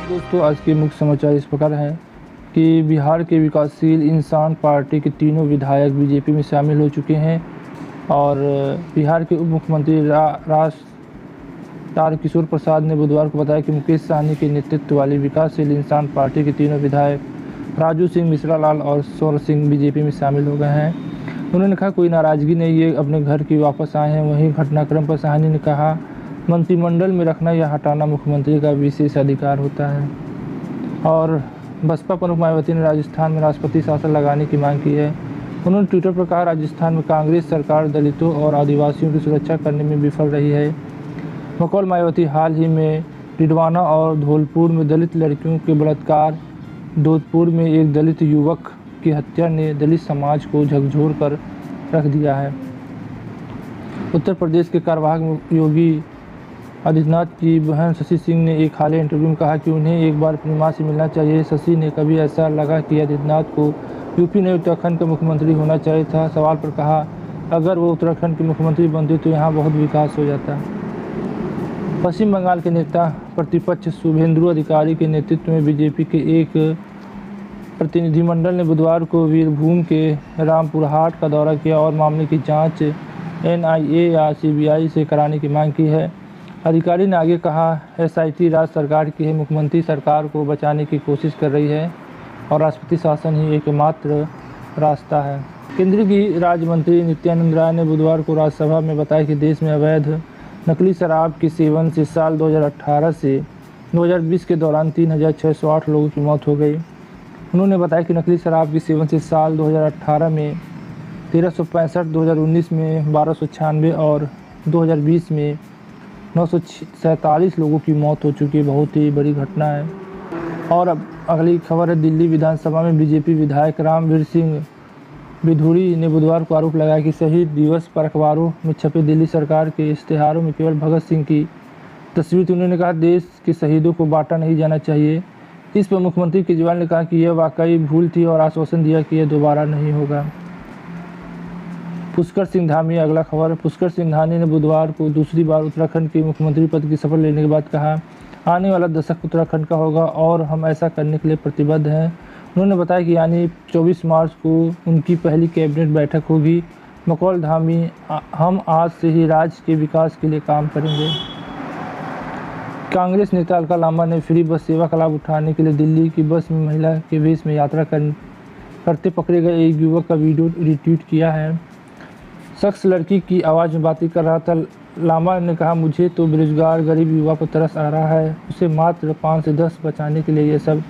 दोस्तों, आज के मुख्य समाचार इस प्रकार हैं कि बिहार के विकासशील इंसान पार्टी के तीनों विधायक बीजेपी में शामिल हो चुके हैं और बिहार के उप मुख्यमंत्री राज तारकिशोर प्रसाद ने बुधवार को बताया कि मुकेश सहनी के नेतृत्व वाली विकासशील इंसान पार्टी के तीनों विधायक राजू सिंह, मिश्रा लाल और सौर सिंह बीजेपी में शामिल हो गए हैं। उन्होंने कहा, कोई नाराजगी नहीं, ये अपने घर की वापस आए हैं। वहीं घटनाक्रम पर सहनी ने कहा, मंत्रिमंडल में रखना या हटाना मुख्यमंत्री का विशेष अधिकार होता है। और बसपा प्रमुख मायावती ने राजस्थान में राष्ट्रपति शासन लगाने की मांग की है। उन्होंने ट्विटर पर कहा, राजस्थान में कांग्रेस सरकार दलितों और आदिवासियों की सुरक्षा करने में विफल रही है। मकौल मायावती हाल ही में डिडवाना और धौलपुर में दलित लड़कियों के बलात्कार, जोधपुर में एक दलित युवक की हत्या ने दलित समाज को झकझोर कर रख दिया है। उत्तर प्रदेश के कार्यवाहक योगी आदित्यनाथ की बहन शशि सिंह ने एक हालिया इंटरव्यू में कहा कि उन्हें एक बार अपनी मां से मिलना चाहिए। शशि ने कभी ऐसा लगा कि आदित्यनाथ को यूपी नहीं उत्तराखंड का मुख्यमंत्री होना चाहिए था। सवाल पर कहा, अगर वो उत्तराखंड के मुख्यमंत्री बनते तो यहाँ बहुत विकास हो जाता। पश्चिम बंगाल के नेता प्रतिपक्ष शुभेंदु अधिकारी के नेतृत्व में बीजेपी के एक प्रतिनिधिमंडल ने बुधवार को वीरभूम के रामपुरहाट का दौरा किया और मामले की जांच NIA या CBI से कराने की मांग की है। अधिकारी ने आगे कहा, SIT राज्य सरकार की है, मुख्यमंत्री सरकार को बचाने की कोशिश कर रही है और राष्ट्रपति शासन ही एकमात्र रास्ता है। केंद्रीय गृह राज्य मंत्री नित्यानंद राय ने बुधवार को राज्यसभा में बताया कि देश में अवैध नकली शराब के सेवन से साल 2018 से 2020 के दौरान 3608 लोगों की मौत हो गई। उन्होंने बताया कि नकली शराब के सेवन से साल 2018 में 1365, 2019 में 1296 और 2020 में 947 लोगों की मौत हो चुकी है। बहुत ही बड़ी घटना है। और अब अगली खबर है, दिल्ली विधानसभा में बीजेपी विधायक रामवीर सिंह बिधूड़ी ने बुधवार को आरोप लगाया कि शहीद दिवस पर अखबारों में छपे दिल्ली सरकार के इश्तेहारों में केवल भगत सिंह की तस्वीर थी। उन्होंने कहा, देश के शहीदों को बांटा नहीं जाना चाहिए। इस पर मुख्यमंत्री केजरीवाल ने कहा कि यह वाकई भूल थी और आश्वासन दिया कि यह दोबारा नहीं होगा। पुष्कर सिंह धामी अगला खबर। पुष्कर सिंह धामी ने बुधवार को दूसरी बार उत्तराखंड के मुख्यमंत्री पद की शपथ लेने के बाद कहा, आने वाला दशक उत्तराखंड का होगा और हम ऐसा करने के लिए प्रतिबद्ध हैं। उन्होंने बताया कि यानी 24 मार्च को उनकी पहली कैबिनेट बैठक होगी। मकौल धामी, हम आज से ही राज्य के विकास के लिए काम करेंगे। कांग्रेस नेता अलका लांबा ने फ्री बस सेवा का लाभ उठाने के लिए दिल्ली की बस में महिला के वेश में यात्रा करते पकड़े गए एक युवक का वीडियो रिट्वीट किया है। शख्स लड़की की आवाज़ में बातें कर रहा था। लांबा ने कहा, मुझे तो बेरोजगार गरीब युवा पर तरस आ रहा है, उसे मात्र 5 से 10 बचाने के लिए ये सब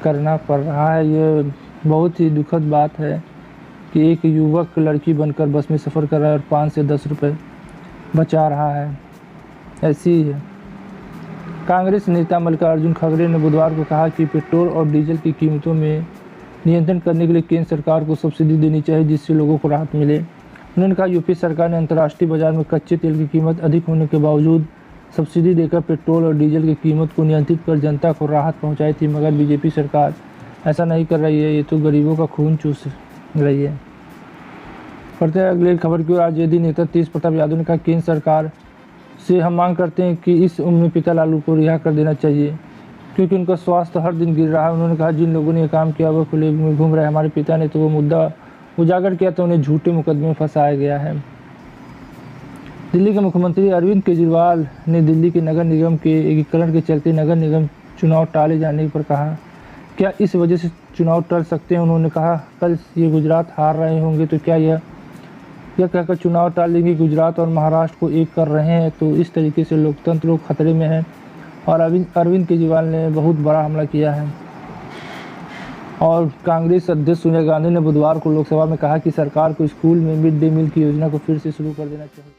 करना पड़ रहा है। ये बहुत ही दुखद बात है कि एक युवक लड़की बनकर बस में सफ़र कर रहा है और 5 से 10 रुपये बचा रहा है। ऐसी ही है। कांग्रेस नेता मल्लिकार्जुन खड़गे ने बुधवार को कहा कि पेट्रोल और डीजल की कीमतों में नियंत्रण करने के लिए केंद्र सरकार को सब्सिडी देनी चाहिए, जिससे लोगों को राहत मिले। उन्होंने कहा, यूपी सरकार ने अंतर्राष्ट्रीय बाजार में कच्चे तेल की कीमत अधिक होने के बावजूद सब्सिडी देकर पेट्रोल और डीजल की कीमत को नियंत्रित कर जनता को राहत पहुंचाई थी, मगर बीजेपी सरकार ऐसा नहीं कर रही है। ये तो गरीबों का खून चूस रही है। बढ़ते हैं अगली खबर की ओर। आरजेडी नेता तेज प्रताप यादव ने कहा, केंद्र सरकार से हम मांग करते हैं कि इस उम्र में पिता लालू को रिहा कर देना चाहिए, क्योंकि उनका स्वास्थ्य हर दिन गिर रहा है। उन्होंने कहा, जिन लोगों ने यह काम किया वह खुले में घूम रहे। हमारे पिता ने तो वो मुद्दा उजागर किया तो उन्हें झूठे मुकदमे में फंसाया गया है। दिल्ली के मुख्यमंत्री अरविंद केजरीवाल ने दिल्ली के नगर निगम के एकीकरण के चलते नगर निगम चुनाव टाले जाने पर कहा, क्या इस वजह से चुनाव टल सकते हैं। उन्होंने कहा, कल ये गुजरात हार रहे होंगे तो क्या यह कहकर चुनाव टाल देंगे। गुजरात और महाराष्ट्र को एक कर रहे हैं, तो इस तरीके से लोकतंत्र खतरे में है। और अरविंद केजरीवाल ने बहुत बड़ा हमला किया है। और कांग्रेस अध्यक्ष सोनिया गांधी ने बुधवार को लोकसभा में कहा कि सरकार को स्कूल में मिड डे मील की योजना को फिर से शुरू कर देना चाहिए।